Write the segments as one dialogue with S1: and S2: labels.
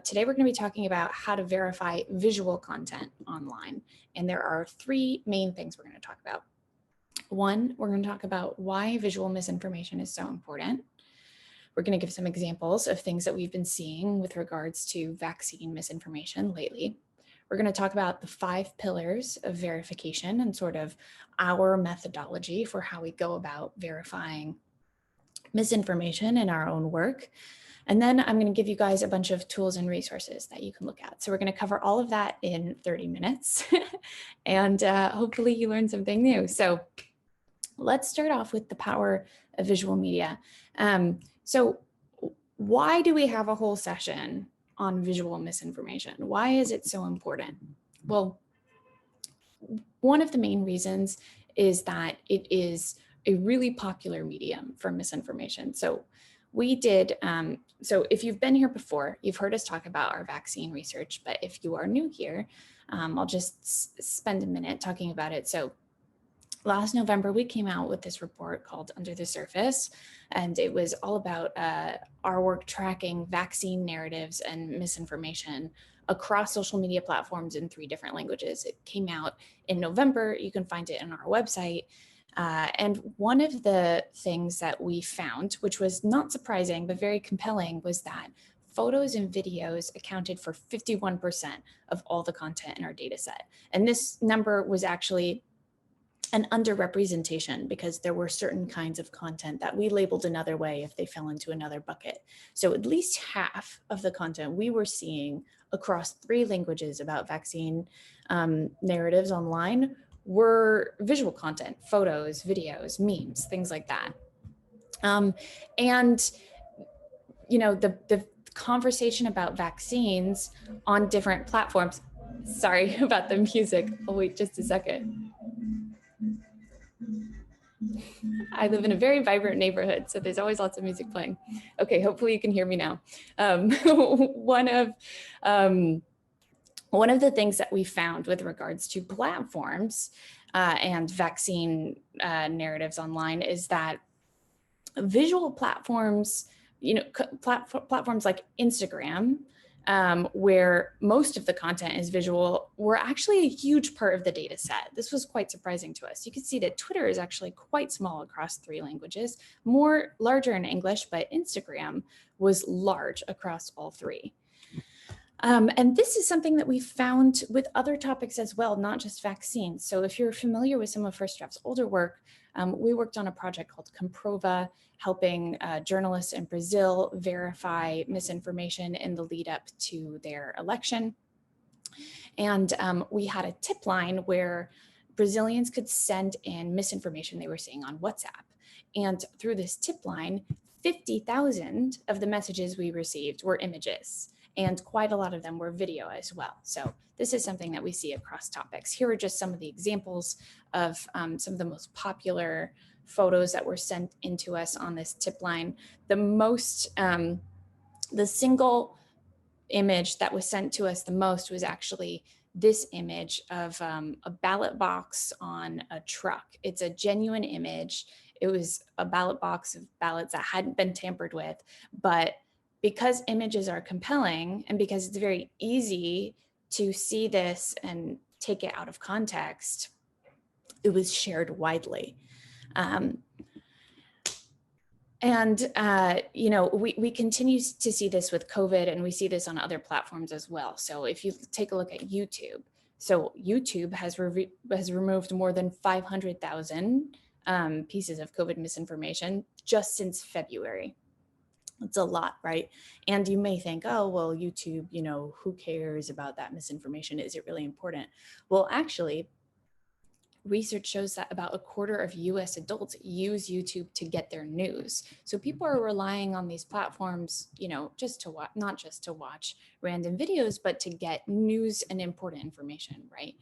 S1: Today we're going to be talking about how to verify visual content online. And there are three main things we're going to talk about. One, we're going to talk about why visual misinformation is so important. We're going to give some examples of things that we've been seeing with regards to vaccine misinformation lately. We're going to talk about the 5 pillars of verification and sort of our methodology for how we go about verifying misinformation in our own work. And then I'm going to give you guys a bunch of tools and resources that you can look at. So we're going to cover all of that in 30 minutes and hopefully you learn something new. So let's start off with the power of visual media. So why do we have a whole session on visual misinformation? Why is it so important? Well, one of the main reasons is that it is a really popular medium for misinformation. So we did, so if you've been here before, you've heard us talk about our vaccine research, but if you are new here, I'll just spend a minute talking about it. So last November, we came out with this report called Under the Surface, and it was all about our work tracking vaccine narratives and misinformation across social media platforms in 3 different languages. It came out in November. You can find it on our website. And one of the things that we found, which was not surprising, but very compelling, was that photos and videos accounted for 51% of all the content in our data set. And this number was actually an underrepresentation because there were certain kinds of content that we labeled another way if they fell into another bucket. So at least half of the content we were seeing across 3 languages about vaccine narratives online were visual content, photos, videos, memes, things like that. And, you know, the conversation about vaccines on different platforms, sorry about the music, I'll wait just a second. I live in a very vibrant neighborhood, so there's always lots of music playing. Okay, hopefully you can hear me now. One of the things that we found with regards to platforms and vaccine narratives online is that visual platforms, you know, platforms like Instagram, where most of the content is visual, were actually a huge part of the data set. This was quite surprising to us. You can see that Twitter is actually quite small across 3 languages, larger in English, but Instagram was large across all 3. And this is something that we found with other topics as well, not just vaccines. So if you're familiar with some of First Draft's older work, we worked on a project called Comprova, helping journalists in Brazil verify misinformation in the lead up to their election. And we had a tip line where Brazilians could send in misinformation they were seeing on WhatsApp. And through this tip line, 50,000 of the messages we received were images, and quite a lot of them were video as well. So this is something that we see across topics. Here are just some of the examples of some of the most popular photos that were sent into us on this tip line. The single image that was sent to us the most was actually this image of a ballot box on a truck. It's a genuine image. It was a ballot box of ballots that hadn't been tampered with, but because images are compelling and because it's very easy to see this and take it out of context, it was shared widely. You know, we continue to see this with COVID, and we see this on other platforms as well. So if you take a look at YouTube, so YouTube has removed more than 500,000 pieces of COVID misinformation just since February. It's a lot, right? And you may think, oh, well, YouTube, you know, who cares about that misinformation? Is it really important? Well, actually, research shows that about 1/4 of US adults use YouTube to get their news. So people are relying on these platforms, you know, just to watch, not just to watch random videos, but to get news and important information, right?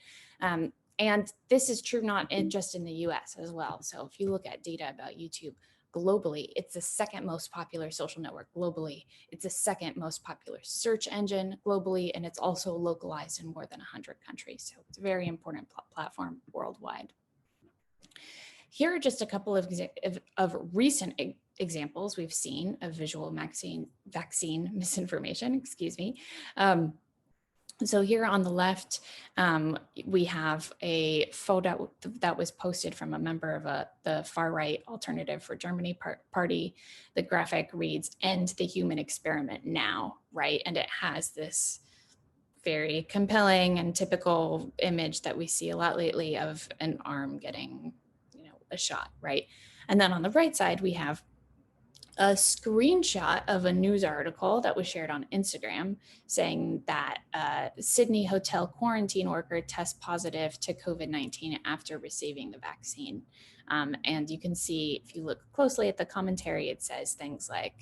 S1: And this is true not just in the US as well. So if you look at data about YouTube, globally, it's the 2nd most popular social network globally. It's the 2nd most popular search engine globally, and it's also localized in more than 100 countries. So it's a very important platform worldwide. Here are just a couple of recent examples we've seen of visual vaccine misinformation, excuse me. So here on the left, we have a photo that was posted from a member of the far-right Alternative for Germany party. The graphic reads, "End the human experiment now," right? And it has this very compelling and typical image that we see a lot lately of an arm getting, a shot, right? And then on the right side, we have a screenshot of a news article that was shared on Instagram saying that Sydney hotel quarantine worker tests positive to COVID-19 after receiving the vaccine. And you can see, if you look closely at the commentary, it says things like,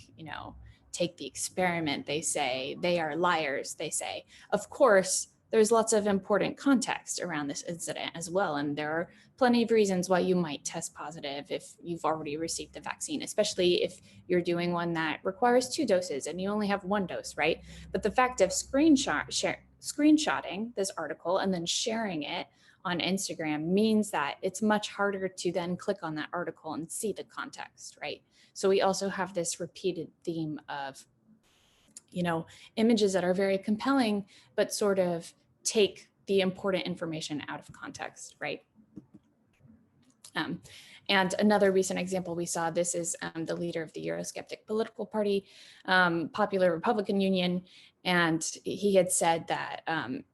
S1: take the experiment, they say, they are liars, they say. Of course, there's lots of important context around this incident as well. And there are plenty of reasons why you might test positive if you've already received the vaccine, especially if you're doing one that requires 2 doses and you only have 1 dose, right? But the fact of screenshotting this article and then sharing it on Instagram means that it's much harder to then click on that article and see the context, right? So we also have this repeated theme of, images that are very compelling, but sort of take the important information out of context, right? And another recent example we saw, this is the leader of the Eurosceptic political party, Popular Republican Union, and he had said that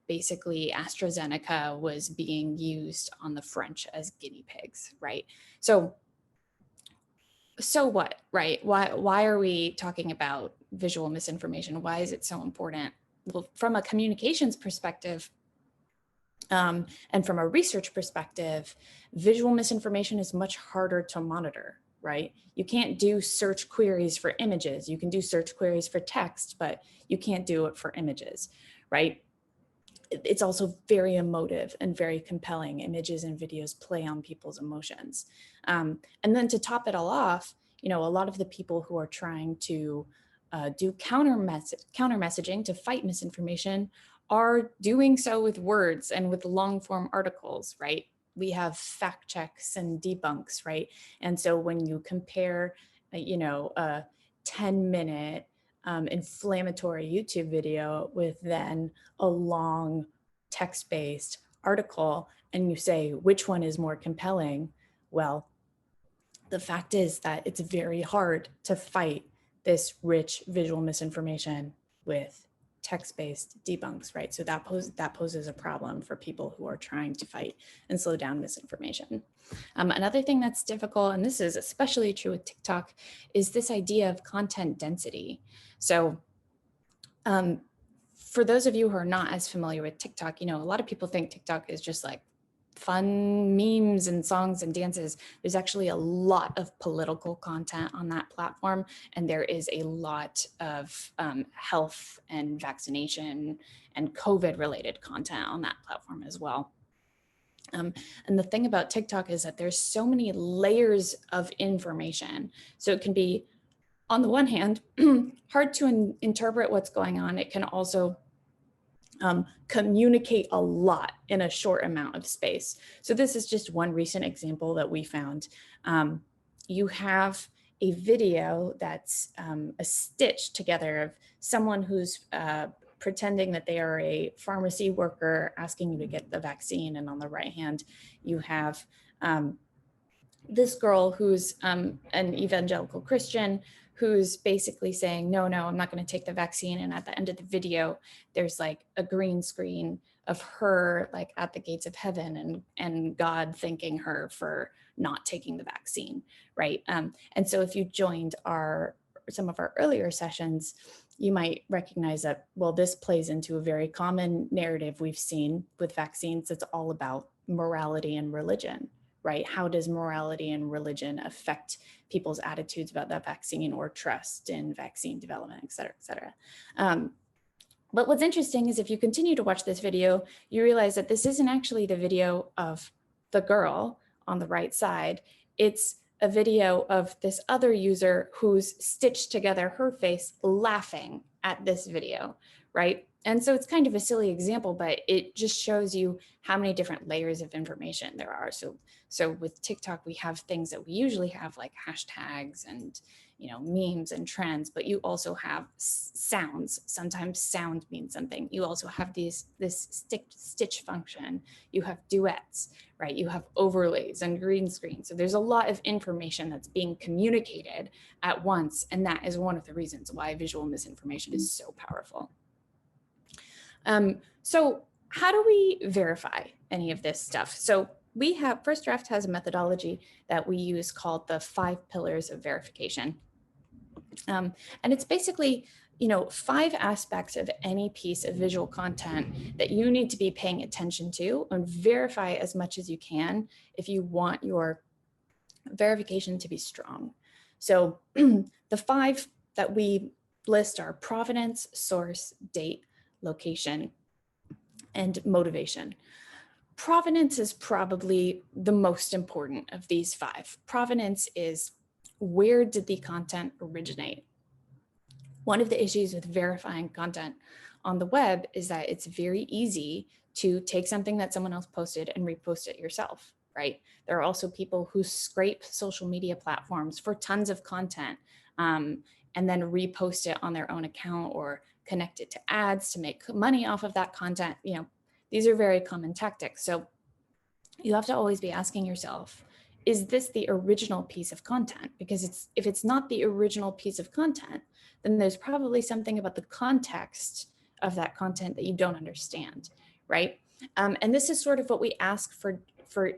S1: basically AstraZeneca was being used on the French as guinea pigs, right? So what, right? Why are we talking about visual misinformation? Why is it so important? Well, from a communications perspective, and from a research perspective, visual misinformation is much harder to monitor, right? You can't do search queries for images. You can do search queries for text, but you can't do it for images, right? It's also very emotive and very compelling. Images and videos play on people's emotions. And then to top it all off, a lot of the people who are trying to do counter messaging to fight misinformation are doing so with words and with long form articles, right? We have fact checks and debunks, right? And so when you compare, a 10-minute inflammatory YouTube video with then a long text-based article, and you say, which one is more compelling? Well, the fact is that it's very hard to fight this rich visual misinformation with text-based debunks, right? So that poses a problem for people who are trying to fight and slow down misinformation. Another thing that's difficult, and this is especially true with TikTok, is this idea of content density. So for those of you who are not as familiar with TikTok, a lot of people think TikTok is just like fun memes and songs and dances. There's actually a lot of political content on that platform, and there is a lot of health and vaccination and COVID related content on that platform as well. And the thing about TikTok is that there's so many layers of information. So it can be, on the one hand, hard to interpret what's going on. It can also communicate a lot in a short amount of space. So this is just one recent example that we found. You have a video that's a stitch together of someone who's pretending that they are a pharmacy worker asking you to get the vaccine. And on the right hand, you have this girl who's an evangelical Christian who's basically saying, no, I'm not going to take the vaccine. And at the end of the video, there's like a green screen of her like at the gates of heaven and God thanking her for not taking the vaccine, right? And so if you joined some of our earlier sessions, you might recognize that, well, this plays into a very common narrative we've seen with vaccines. It's all about morality and religion, right? How does morality and religion affect people's attitudes about that vaccine or trust in vaccine development, et cetera, et cetera. But what's interesting is if you continue to watch this video, you realize that this isn't actually the video of the girl on the right side. It's a video of this other user who's stitched together her face laughing at this video, right? And so it's kind of a silly example, but it just shows you how many different layers of information there are. So with TikTok, we have things that we usually have like hashtags and, you know, memes and trends, but you also have sounds. Sometimes sound means something. You also have this stitch function. You have duets, right? You have overlays and green screen. So there's a lot of information that's being communicated at once. And that is one of the reasons why visual misinformation is so powerful. So how do we verify any of this stuff? So we have, First Draft has a methodology that we use called the 5 pillars of verification. And it's basically, you know, 5 aspects of any piece of visual content that you need to be paying attention to and verify as much as you can if you want your verification to be strong. So the 5 that we list are provenance, source, date, location, and motivation. Provenance is probably the most important of these 5. Provenance is, where did the content originate? One of the issues with verifying content on the web is that it's very easy to take something that someone else posted and repost it yourself, right? There are also people who scrape social media platforms for tons of content and then repost it on their own account or connect it to ads to make money off of that content. You know, these are very common tactics. So you have to always be asking yourself, is this the original piece of content? Because if it's not the original piece of content, then there's probably something about the context of that content that you don't understand, right? And this is sort of what we ask for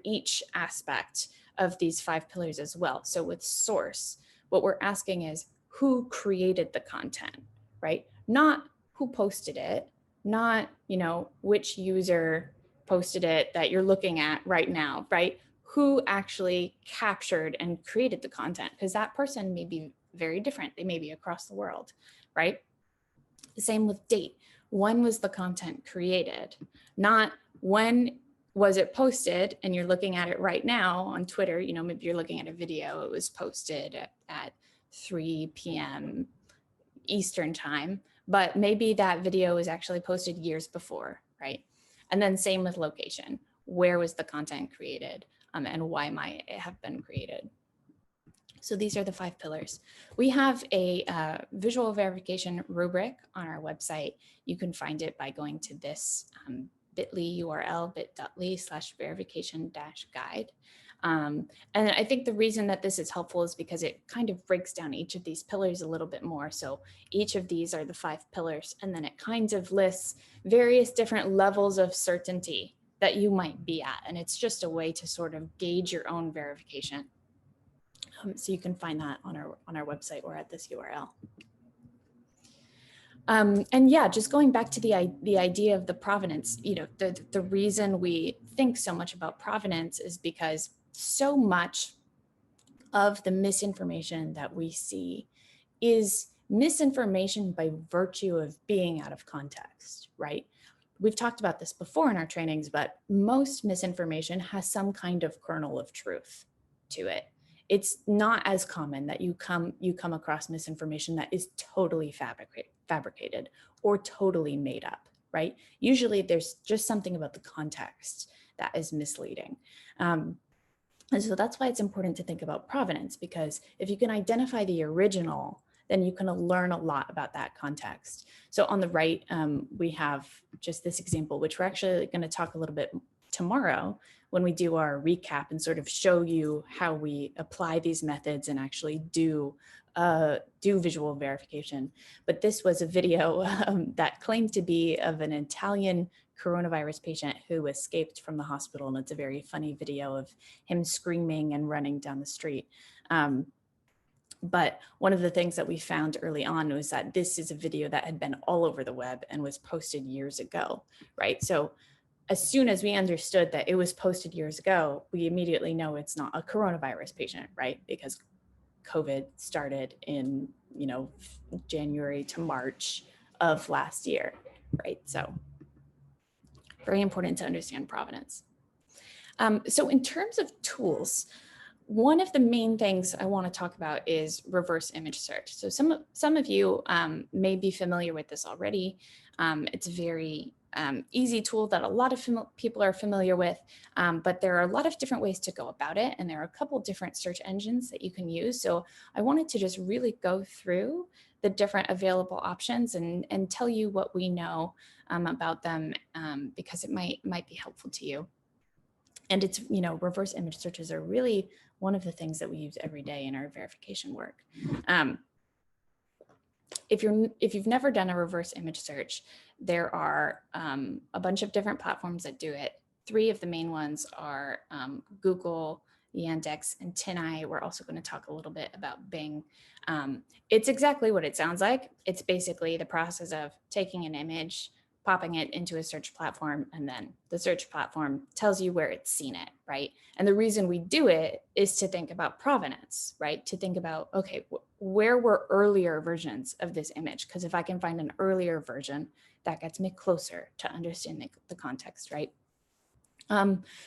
S1: each aspect of these 5 pillars as well. So with source, what we're asking is, who created the content, right? Not who posted it, not, you know, which user posted it that you're looking at right now, right? Who actually captured and created the content? Because that person may be very different. They may be across the world, right? The same with date. When was the content created? Not when was it posted and you're looking at it right now on Twitter. You know, maybe you're looking at a video, it was posted at 3 p.m. Eastern time, but maybe that video was actually posted years before, right? And then same with location. Where was the content created and why might it have been created? So these are the 5 pillars. We have a visual verification rubric on our website. You can find it by going to this bit.ly URL, bit.ly/verification-guide. And I think the reason that this is helpful is because it kind of breaks down each of these pillars a little bit more. So each of these are the 5 pillars, and then it kind of lists various different levels of certainty that you might be at. And it's just a way to sort of gauge your own verification. So you can find that on our website or at this URL. And yeah, just going back to the idea of the provenance, you know, the reason we think so much about provenance is because so much of the misinformation that we see is misinformation by virtue of being out of context, right? We've talked about this before in our trainings, but most misinformation has some kind of kernel of truth to it. It's not as common that you come across misinformation that is totally fabricated or totally made up, right? Usually there's just something about the context that is misleading. And so that's why it's important to think about provenance, because if you can identify the original, then you can learn a lot about that context. So on the right, we have just this example, which we're actually going to talk a little bit tomorrow when we do our recap and sort of show you how we apply these methods and actually do visual verification. But this was a video that claimed to be of an Italian coronavirus patient who escaped from the hospital. And it's a very funny video of him screaming and running down the street. But one of the things that we found early on was that this is a video that had been all over the web and was posted years ago, right? So as soon as we understood that it was posted years ago, we immediately know it's not a coronavirus patient, right? Because COVID started in, you know, January to March of last year, right? So very important to understand provenance. So in terms of tools, one of the main things I want to talk about is reverse image search. So some of you may be familiar with this already. It's a very easy tool that a lot of people are familiar with, but there are a lot of different ways to go about it, and there are a couple different search engines that you can use. So I wanted to just really go through the different available options and tell you what we know about them, because it might be helpful to you. And it's, reverse image searches are really one of the things that we use every day in our verification work. If you've never done a reverse image search, there are a bunch of different platforms that do it. Three of the main ones are Google, Yandex, and TinEye. We're also going to talk a little bit about Bing. It's exactly what it sounds like. It's basically the process of taking an image, popping it into a search platform, and then the search platform tells you where it's seen it, right? And the reason we do it is to think about provenance, right? To think about, okay, where were earlier versions of this image? Because if I can find an earlier version, that gets me closer to understanding the context, right?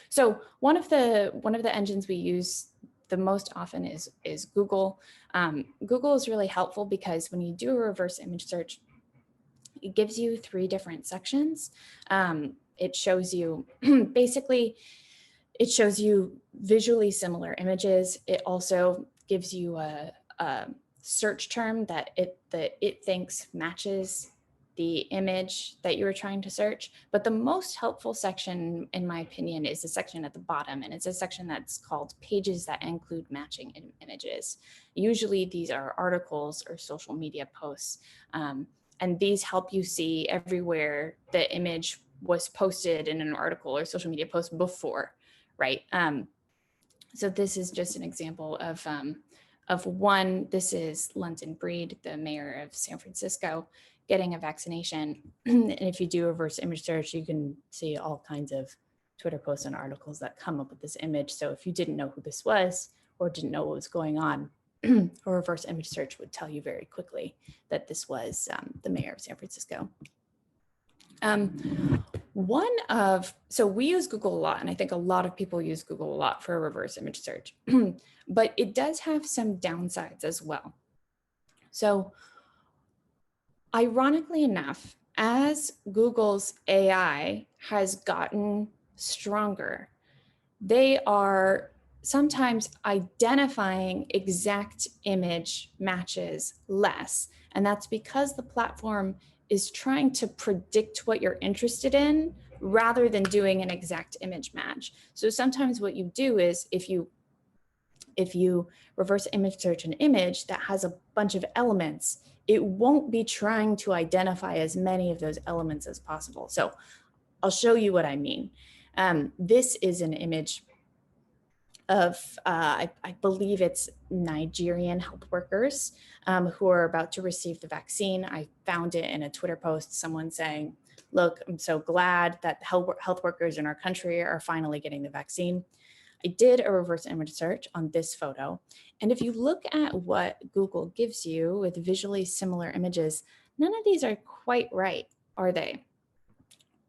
S1: So one of the engines we use the most often is Google. Google is really helpful because when you do a reverse image search, it gives you 3 different sections. It shows you basically, it shows you visually similar images. It also gives you a search term that it thinks matches the image that you were trying to search. But the most helpful section, in my opinion, is the section at the bottom. And it's a section that's called pages that include matching images. Usually these are articles or social media posts. And these help you see everywhere the image was posted in an article or social media post before, right? So this is just an example of one. This is London Breed, the mayor of San Francisco, getting a vaccination. And if you do a reverse image search, you can see all kinds of Twitter posts and articles that come up with this image. So if you didn't know who this was or didn't know what was going on, a reverse image search would tell you very quickly that this was the mayor of San Francisco. So we use Google a lot, and I think a lot of people use Google a lot for a reverse image search, but it does have some downsides as well. So ironically enough, as Google's AI has gotten stronger, they are sometimes identifying exact image matches less. And that's because the platform is trying to predict what you're interested in rather than doing an exact image match. So sometimes what you do is if you reverse image search an image that has a bunch of elements, it won't be trying to identify as many of those elements as possible. So I'll show you what I mean. This is an image of, I believe it's Nigerian health workers who are about to receive the vaccine. I found it in a Twitter post, someone saying, look, I'm so glad that health workers in our country are finally getting the vaccine. I did a reverse image search on this photo. And if you look at what Google gives you with visually similar images, none of these are quite right, are they?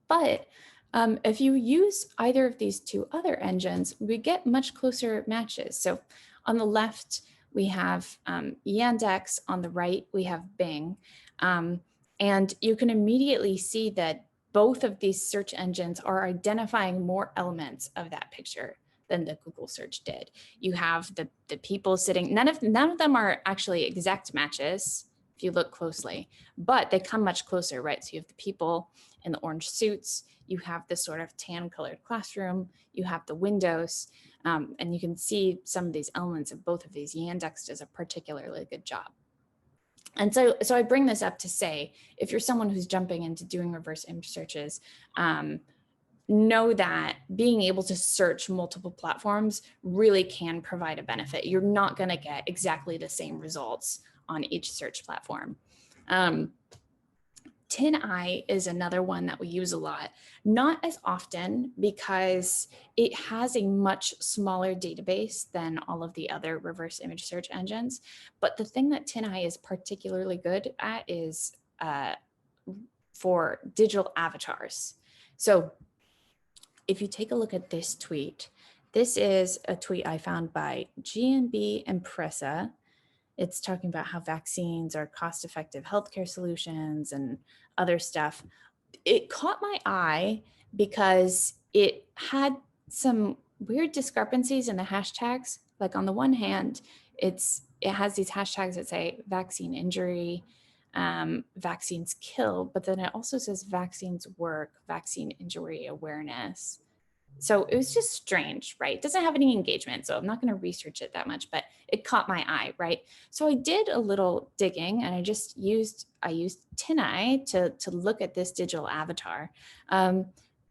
S1: But if you use either of these 2 other engines, we get much closer matches. So on the left, we have Yandex. On the right, we have Bing. And you can immediately see that both of these search engines are identifying more elements of that picture than the Google search did. You have the people sitting, none of them are actually exact matches if you look closely, but they come much closer, right? So you have the people in the orange suits, you have this sort of tan colored classroom, you have the windows, and you can see some of these elements of both of these. Yandex does a particularly good job. And so I bring this up to say, if you're someone who's jumping into doing reverse image searches, know that being able to search multiple platforms really can provide a benefit. You're not going to get exactly the same results on each search platform. TinEye is another one that we use a lot, not as often because it has a much smaller database than all of the other reverse image search engines. But the thing that TinEye is particularly good at is for digital avatars. So if you take a look at this tweet, This is a tweet I found by GNB Impressa. It's talking about how vaccines are cost-effective healthcare solutions and other stuff. It caught my eye because it had some weird discrepancies in the hashtags. Like on the one hand, it has these hashtags that say vaccine injury, vaccines kill, but then it also says vaccines work, vaccine injury awareness. So it was just strange, right? It doesn't have any engagement, so I'm not going to research it that much, but it caught my eye, right? So I did a little digging, and I used TinEye to look at this digital avatar,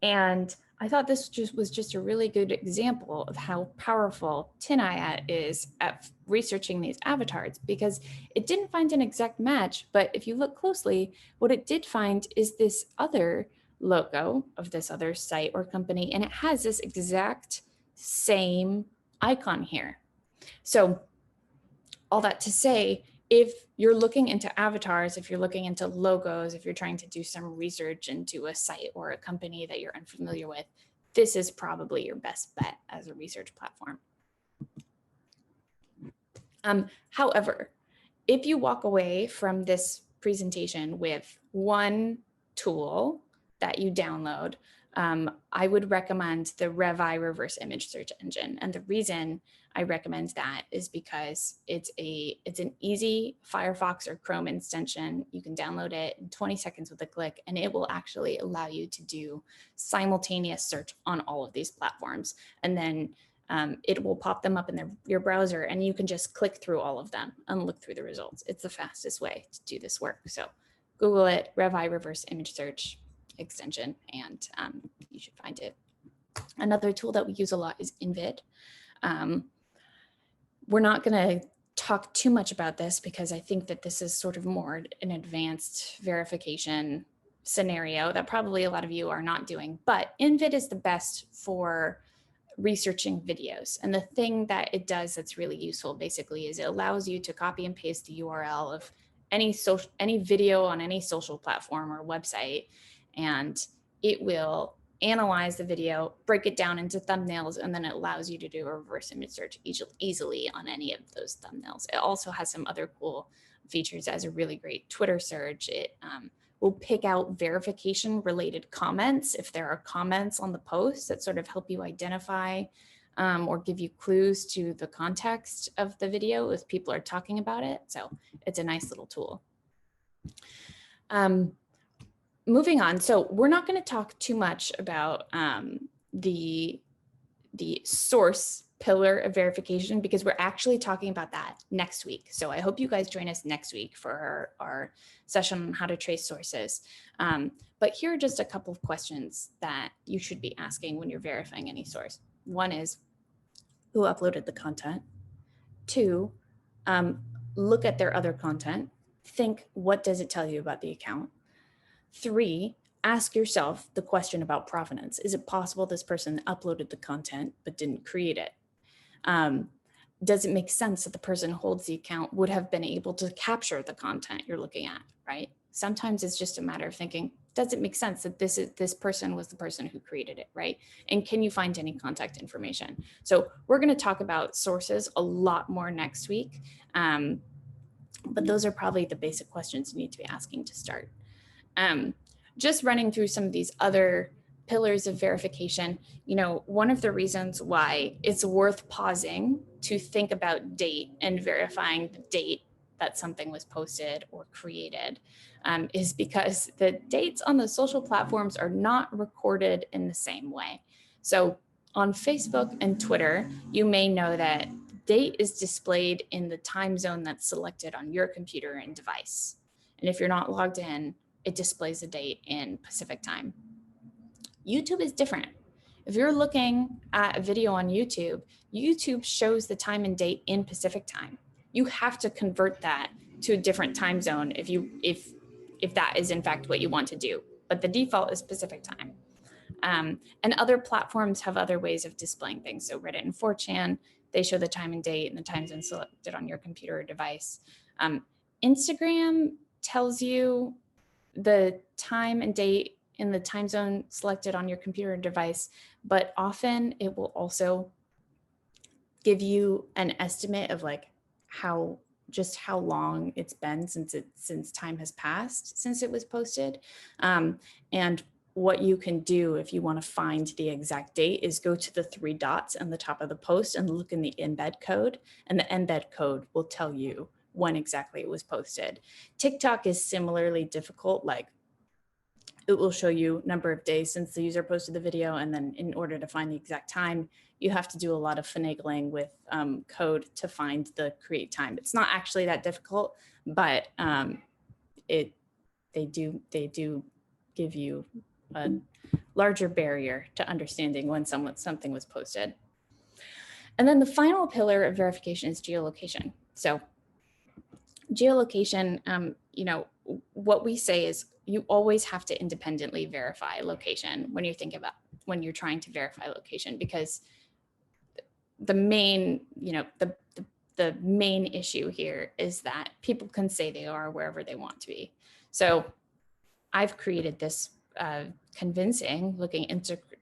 S1: and I thought this was just a really good example of how powerful TinEye is at researching these avatars, because it didn't find an exact match, but if you look closely, what it did find is this other logo of this other site or company, and it has this exact same icon here. So all that to say, if you're looking into avatars, if you're looking into logos, if you're trying to do some research into a site or a company that you're unfamiliar with, this is probably your best bet as a research platform. However, if you walk away from this presentation with one tool that you download, I would recommend the Revi reverse image search engine. And the reason I recommend that is because it's an easy Firefox or Chrome extension. You can download it in 20 seconds with a click, and it will actually allow you to do simultaneous search on all of these platforms. And then it will pop them up in your browser, and you can just click through all of them and look through the results. It's the fastest way to do this work. So Google it, Revi reverse image search extension, and you should find it. Another tool that we use a lot is Invid. We're not going to talk too much about this because I think that this is sort of more an advanced verification scenario that probably a lot of you are not doing, but Invid is the best for researching videos. And the thing that it does that's really useful basically is it allows you to copy and paste the URL of any video on any social platform or website, and it will analyze the video, break it down into thumbnails, and then it allows you to do a reverse image search easily on any of those thumbnails. It also has some other cool features as a really great Twitter search. It will pick out verification related comments if there are comments on the post that sort of help you identify or give you clues to the context of the video if people are talking about it. So it's a nice little tool. Moving on, so we're not going to talk too much about the source pillar of verification because we're actually talking about that next week. So I hope you guys join us next week for our session on how to trace sources. But here are just a couple of questions that you should be asking when you're verifying any source. One is, who uploaded the content? Two, look at their other content. Think, what does it tell you about the account? Three, ask yourself the question about provenance. Is it possible this person uploaded the content but didn't create it? Does it make sense that the person who holds the account would have been able to capture the content you're looking at, right? Sometimes it's just a matter of thinking, does it make sense that this person was the person who created it, right? And can you find any contact information? So we're going to talk about sources a lot more next week, but those are probably the basic questions you need to be asking to start. Just running through some of these other pillars of verification, one of the reasons why it's worth pausing to think about date and verifying the date that something was posted or created is because the dates on the social platforms are not recorded in the same way. So on Facebook and Twitter, you may know that date is displayed in the time zone that's selected on your computer and device. And if you're not logged in, it displays the date in Pacific time. YouTube is different. If you're looking at a video on YouTube, YouTube shows the time and date in Pacific time. You have to convert that to a different time zone if that is in fact what you want to do. But the default is Pacific time. And other platforms have other ways of displaying things. So Reddit and 4chan, they show the time and date and the time zone selected on your computer or device. Instagram tells you the time and date in the time zone selected on your computer or device, but often it will also give you an estimate of like just how long it's been since time has passed since it was posted. And what you can do if you want to find the exact date is go to the 3 dots on the top of the post and look in the embed code, and the embed code will tell you when exactly it was posted. TikTok is similarly difficult. Like, it will show you number of days since the user posted the video, and then in order to find the exact time, you have to do a lot of finagling with code to find the create time. It's not actually that difficult, but they do give you a larger barrier to understanding when something was posted. And then the final pillar of verification is geolocation. So geolocation, what we say is you always have to independently verify location when you're trying to verify location, because the main, the main issue here is that people can say they are wherever they want to be. So I've created this convincing looking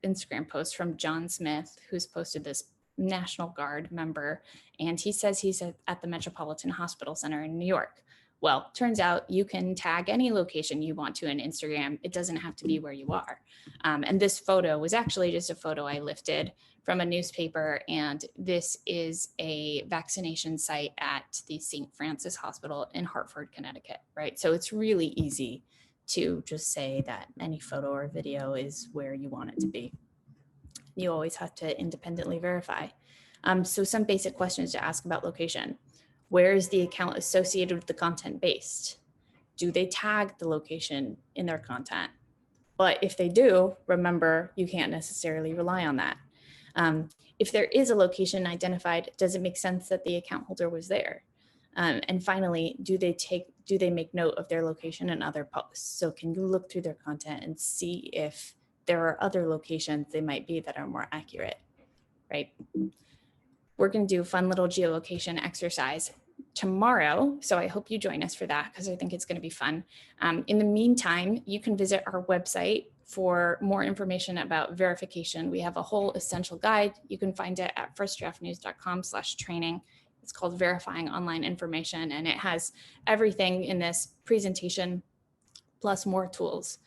S1: Instagram post from John Smith, who's posted this National Guard member, and he says he's at the Metropolitan Hospital Center in New York. Well, turns out you can tag any location you want to in Instagram. It doesn't have to be where you are. And this photo was actually just a photo I lifted from a newspaper, and this is a vaccination site at the St. Francis Hospital in Hartford, Connecticut, right? So it's really easy to just say that any photo or video is where you want it to be. You always have to independently verify. So some basic questions to ask about location. Where is the account associated with the content based? Do they tag the location in their content? But if they do, remember, you can't necessarily rely on that. If there is a location identified, does it make sense that the account holder was there? And finally, do they make note of their location and other posts? So can you look through their content and see if there are other locations they might be that are more accurate, right? We're going to do a fun little geolocation exercise tomorrow, so I hope you join us for that, because I think it's going to be fun. In the meantime, you can visit our website for more information about verification. We have a whole essential guide. You can find it at firstdraftnews.com/training. It's called Verifying Online Information, and it has everything in this presentation plus more tools